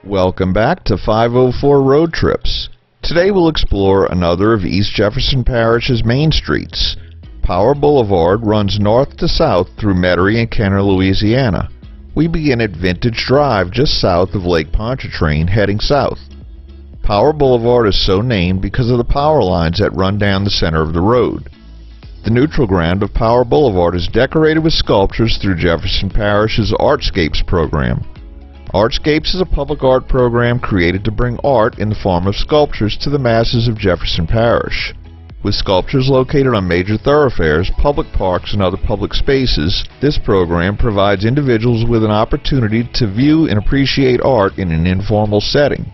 Welcome back to 504 Road Trips. Today we'll explore another of East Jefferson Parish's main streets. Power Boulevard runs north to south through Metairie and Kenner, Louisiana. We begin at Vintage Drive just south of Lake Pontchartrain, heading south. Power Boulevard is so named because of the power lines that run down the center of the road. The neutral ground of Power Boulevard is decorated with sculptures through Jefferson Parish's Artscapes program. Artscapes is a public art program created to bring art in the form of sculptures to the masses of Jefferson Parish. With sculptures located on major thoroughfares, public parks, and other public spaces, this program provides individuals with an opportunity to view and appreciate art in an informal setting.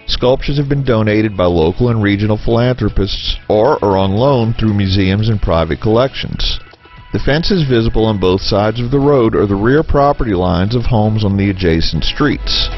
Sculptures have been donated by local and regional philanthropists or are on loan through museums and private collections. The fences visible on both sides of the road are the rear property lines of homes on the adjacent streets.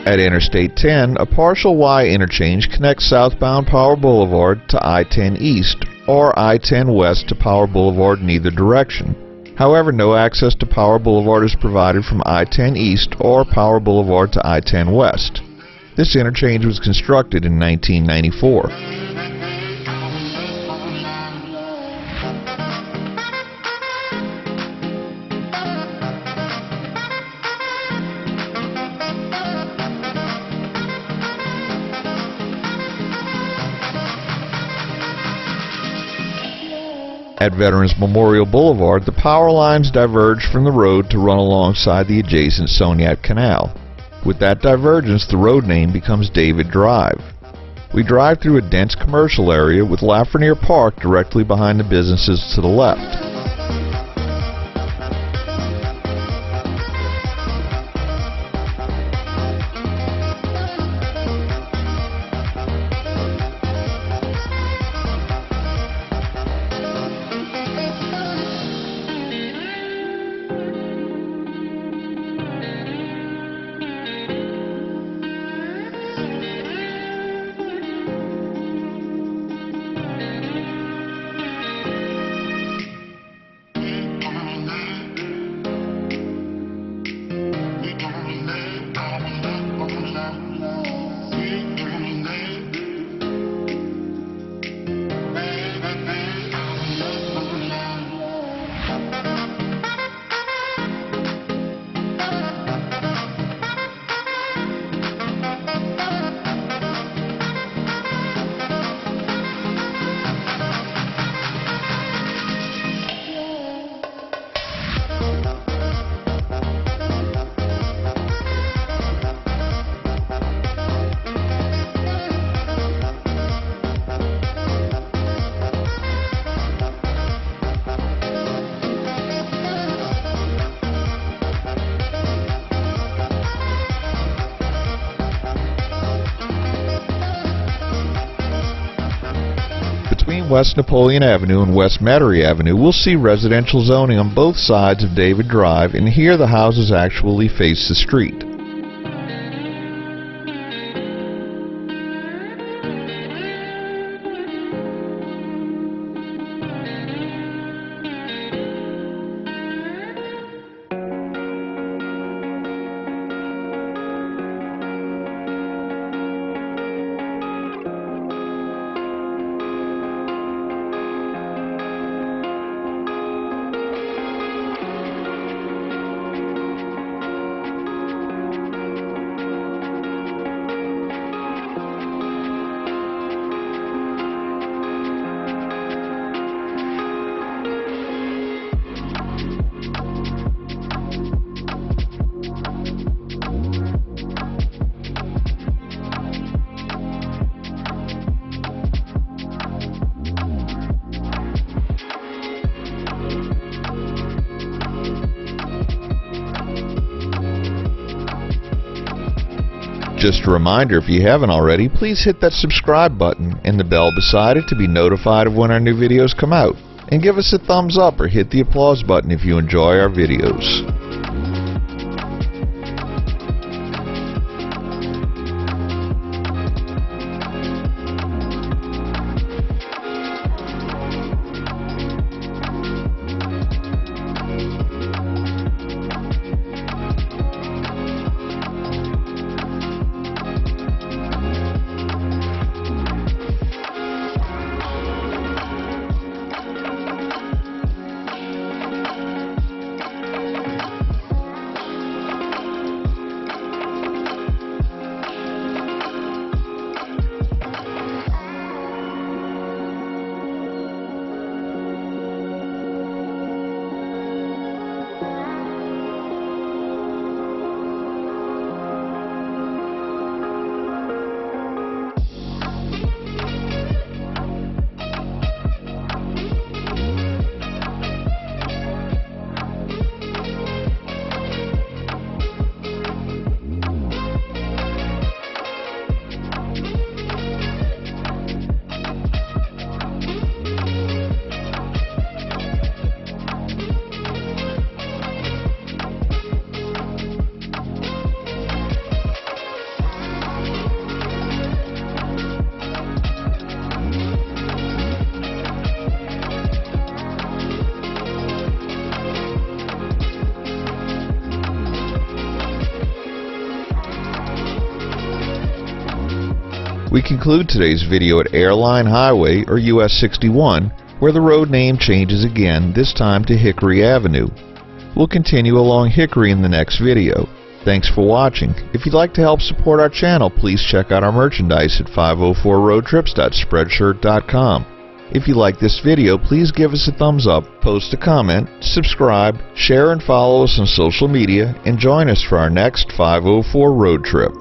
At Interstate 10, a partial Y interchange connects southbound Power Boulevard to I-10 East or I-10 West to Power Boulevard in either direction. However, no access to Power Boulevard is provided from I-10 East or Power Boulevard to I-10 West. This interchange was constructed in 1994. At Veterans Memorial Boulevard, the power lines diverge from the road to run alongside the adjacent Soniat Canal. With that divergence, the road name becomes David Drive. We drive through a dense commercial area with Lafreniere Park directly behind the businesses to the left. Between West Napoleon Avenue and West Metairie Avenue, we'll see residential zoning on both sides of David Drive, and here the houses actually face the street. Just a reminder, if you haven't already, please hit that subscribe button and the bell beside it to be notified of when our new videos come out. And give us a thumbs up or hit the applause button if you enjoy our videos. We conclude today's video at Airline Highway, or US 61, where the road name changes again, this time to Hickory Avenue. We'll continue along Hickory in the next video. Thanks for watching. If you'd like to help support our channel, please check out our merchandise at 504roadtrips.spreadshirt.com. If you like this video, please give us a thumbs up, post a comment, subscribe, share and follow us on social media, and join us for our next 504 road trip.